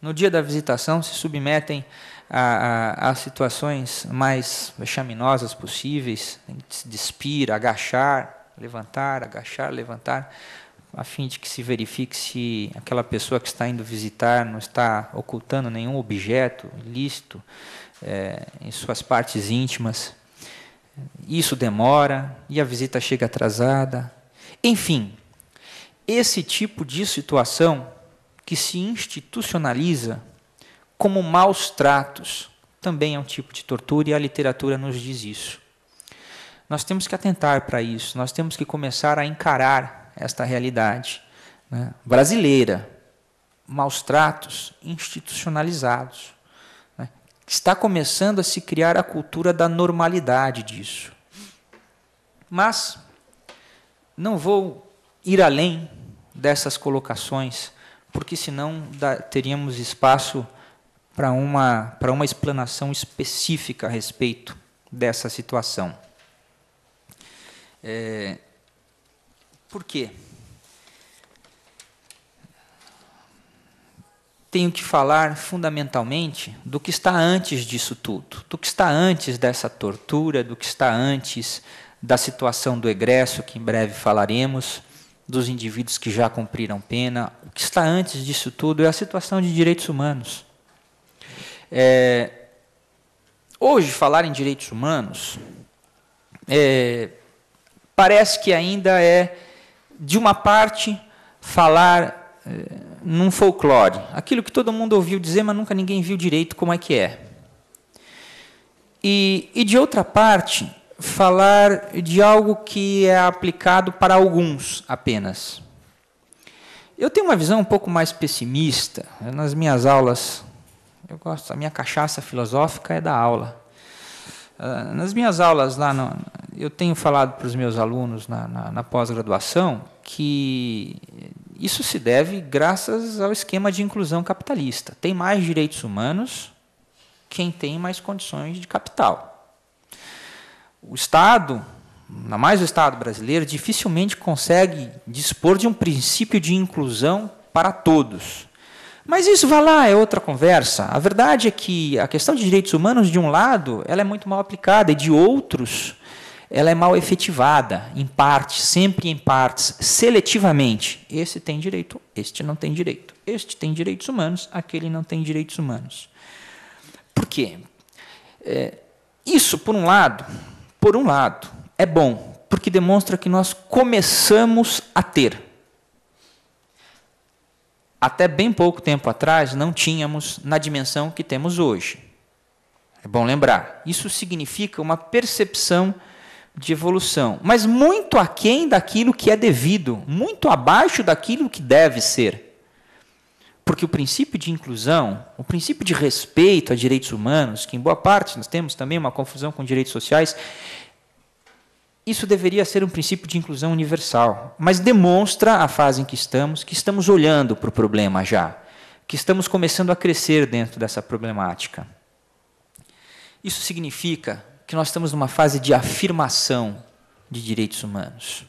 no dia da visitação, se submetem a situações mais vexaminosas possíveis, tem que se despir, agachar, levantar, a fim de que se verifique se aquela pessoa que está indo visitar não está ocultando nenhum objeto ilícito em suas partes íntimas. Isso demora e a visita chega atrasada. Enfim, esse tipo de situação que se institucionaliza como maus tratos também é um tipo de tortura e a literatura nos diz isso. Nós temos que atentar para isso, nós temos que começar a encarar esta realidade, né, brasileira, maus tratos institucionalizados. Né, está começando a se criar a cultura da normalidade disso. Mas não vou ir além dessas colocações, porque senão teríamos espaço para uma explanação específica a respeito dessa situação. Por quê? Tenho que falar fundamentalmente do que está antes disso tudo, do que está antes dessa tortura, do que está antes da situação do egresso, que em breve falaremos, dos indivíduos que já cumpriram pena. O que está antes disso tudo é a situação de direitos humanos. Hoje, falar em direitos humanos parece que ainda é, de uma parte, falar num folclore, aquilo que todo mundo ouviu dizer, mas nunca ninguém viu direito como é que é. E de outra parte, falar de algo que é aplicado para alguns apenas. Eu tenho uma visão um pouco mais pessimista. Nas minhas aulas, a minha cachaça filosófica é da aula. Nas minhas aulas, eu tenho falado para os meus alunos na pós-graduação que isso se deve graças ao esquema de inclusão capitalista. Tem mais direitos humanos quem tem mais condições de capital. O Estado, ainda mais o Estado brasileiro, dificilmente consegue dispor de um princípio de inclusão para todos. Mas isso, vai lá, é outra conversa. A verdade é que a questão de direitos humanos, de um lado, ela é muito mal aplicada, e de outros, ela é mal efetivada, em partes, sempre em partes, seletivamente. Esse tem direito, este não tem direito. Este tem direitos humanos, aquele não tem direitos humanos. Por quê? Isso, por um lado, é bom, porque demonstra que nós começamos a ter. Até bem pouco tempo atrás, não tínhamos na dimensão que temos hoje. É bom lembrar. Isso significa uma percepção de evolução, mas muito aquém daquilo que é devido, muito abaixo daquilo que deve ser. Porque o princípio de inclusão, o princípio de respeito a direitos humanos, que em boa parte nós temos também uma confusão com direitos sociais, isso deveria ser um princípio de inclusão universal, mas demonstra a fase em que estamos olhando para o problema já, que estamos começando a crescer dentro dessa problemática. Isso significa que nós estamos numa fase de afirmação de direitos humanos.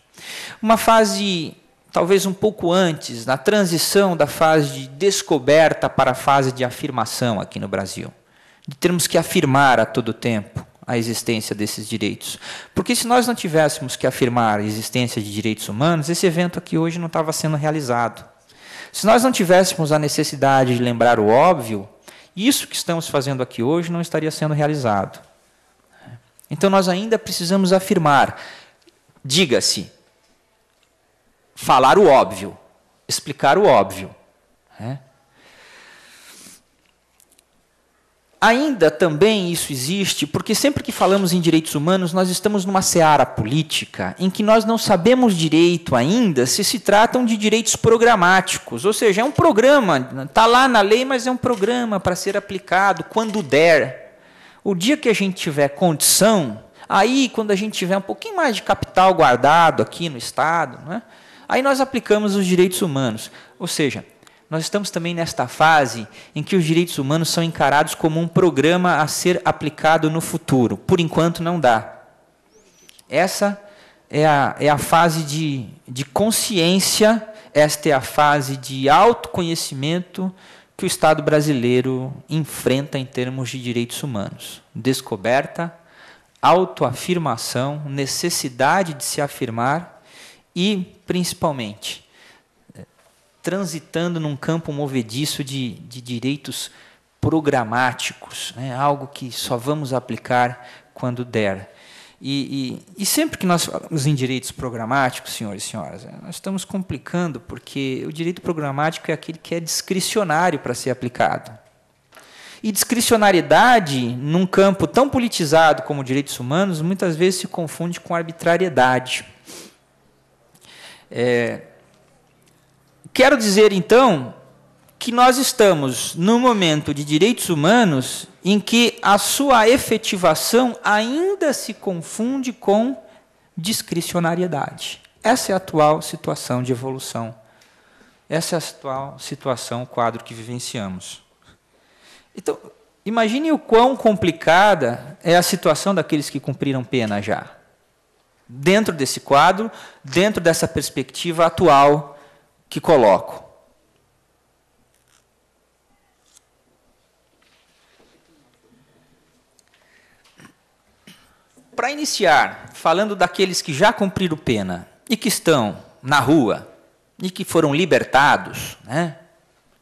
Uma fase, talvez um pouco antes, na transição da fase de descoberta para a fase de afirmação aqui no Brasil. De termos que afirmar a todo tempo a existência desses direitos. Porque se nós não tivéssemos que afirmar a existência de direitos humanos, esse evento aqui hoje não estava sendo realizado. Se nós não tivéssemos a necessidade de lembrar o óbvio, isso que estamos fazendo aqui hoje não estaria sendo realizado. Então nós ainda precisamos afirmar, diga-se, falar o óbvio, explicar o óbvio. Ainda também isso existe, porque sempre que falamos em direitos humanos, nós estamos numa seara política em que nós não sabemos direito ainda se tratam de direitos programáticos, ou seja, é um programa, está lá na lei, mas é um programa para ser aplicado quando der. O dia que a gente tiver condição, aí quando a gente tiver um pouquinho mais de capital guardado aqui no Estado, aí nós aplicamos os direitos humanos, ou seja, nós estamos também nesta fase em que os direitos humanos são encarados como um programa a ser aplicado no futuro. Por enquanto, não dá. Essa é a fase de consciência, esta é a fase de autoconhecimento que o Estado brasileiro enfrenta em termos de direitos humanos: descoberta, autoafirmação, necessidade de se afirmar e, principalmente, transitando num campo movediço de direitos programáticos, né? Algo que só vamos aplicar quando der. E sempre que nós falamos em direitos programáticos, senhores e senhoras, nós estamos complicando, porque o direito programático é aquele que é discricionário para ser aplicado. E discricionariedade, num campo tão politizado como direitos humanos, muitas vezes se confunde com arbitrariedade. Quero dizer, então, que nós estamos num momento de direitos humanos em que a sua efetivação ainda se confunde com discricionariedade. Essa é a atual situação de evolução. Essa é a atual situação, o quadro que vivenciamos. Então, imagine o quão complicada é a situação daqueles que cumpriram pena já. Dentro desse quadro, dentro dessa perspectiva atual que coloco. Para iniciar, falando daqueles que já cumpriram pena e que estão na rua e que foram libertados, né?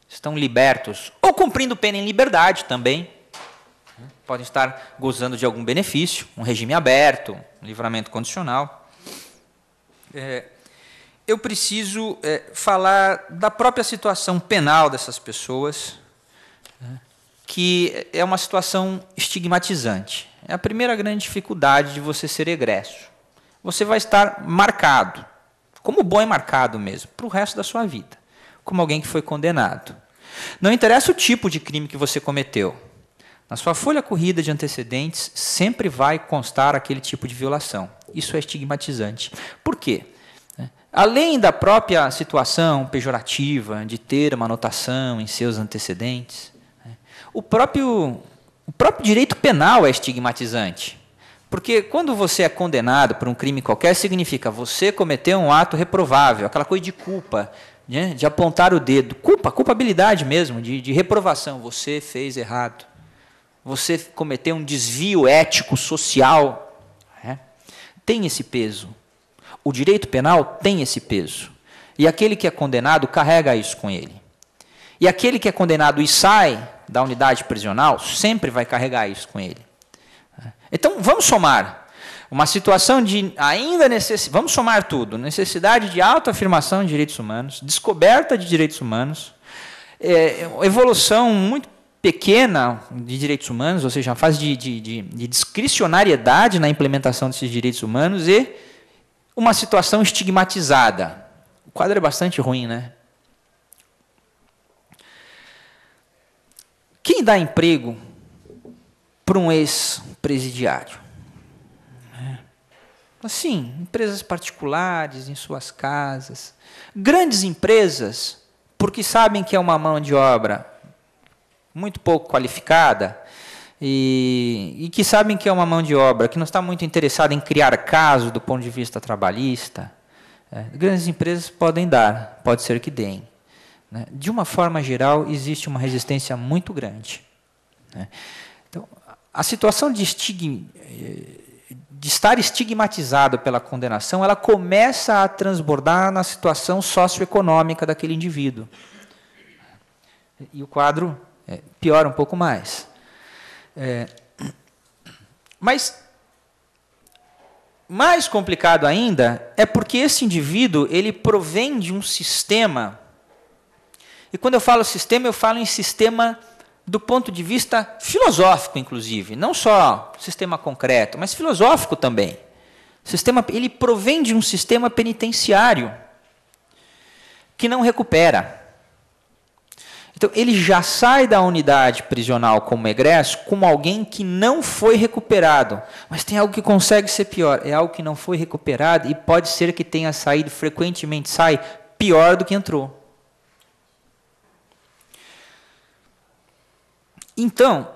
Estão libertos ou cumprindo pena em liberdade também, podem estar gozando de algum benefício, um regime aberto, um livramento condicional. Eu preciso falar da própria situação penal dessas pessoas, que é uma situação estigmatizante. É a primeira grande dificuldade de você ser egresso. Você vai estar marcado, como bom é marcado mesmo, para o resto da sua vida, como alguém que foi condenado. Não interessa o tipo de crime que você cometeu. Na sua folha corrida de antecedentes, sempre vai constar aquele tipo de violação. Isso é estigmatizante. Por quê? Além da própria situação pejorativa de ter uma anotação em seus antecedentes, o próprio direito penal é estigmatizante. Porque quando você é condenado por um crime qualquer, significa você cometeu um ato reprovável, aquela coisa de culpa, né, de apontar o dedo. Culpabilidade mesmo, de reprovação. Você fez errado. Você cometeu um desvio ético, social. Tem esse peso. O direito penal tem esse peso. E aquele que é condenado carrega isso com ele. E aquele que é condenado e sai da unidade prisional sempre vai carregar isso com ele. Então, vamos somar uma situação de ainda vamos somar tudo: necessidade de autoafirmação de direitos humanos, descoberta de direitos humanos, evolução muito pequena de direitos humanos, ou seja, uma fase de discricionariedade na implementação desses direitos humanos e uma situação estigmatizada. O quadro é bastante ruim, né? Quem dá emprego para um ex-presidiário? Assim, empresas particulares, em suas casas. Grandes empresas, porque sabem que é uma mão de obra muito pouco qualificada e que sabem que é uma mão de obra que não está muito interessada em criar caso do ponto de vista trabalhista. Grandes empresas podem dar, pode ser que deem. De uma forma geral, existe uma resistência muito grande. Então, a situação de estar estigmatizado pela condenação, ela começa a transbordar na situação socioeconômica daquele indivíduo. E o quadro piora um pouco mais. Mas, mais complicado ainda, é porque esse indivíduo ele provém de um sistema. E quando eu falo sistema, eu falo em sistema do ponto de vista filosófico, inclusive. Não só sistema concreto, mas filosófico também. Ele provém de um sistema penitenciário que não recupera. Então, ele já sai da unidade prisional como egresso como alguém que não foi recuperado. Mas tem algo que consegue ser pior. É algo que não foi recuperado e pode ser que tenha saído, frequentemente sai, pior do que entrou. Então,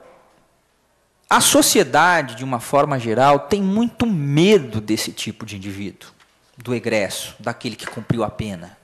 a sociedade, de uma forma geral, tem muito medo desse tipo de indivíduo, do egresso, daquele que cumpriu a pena.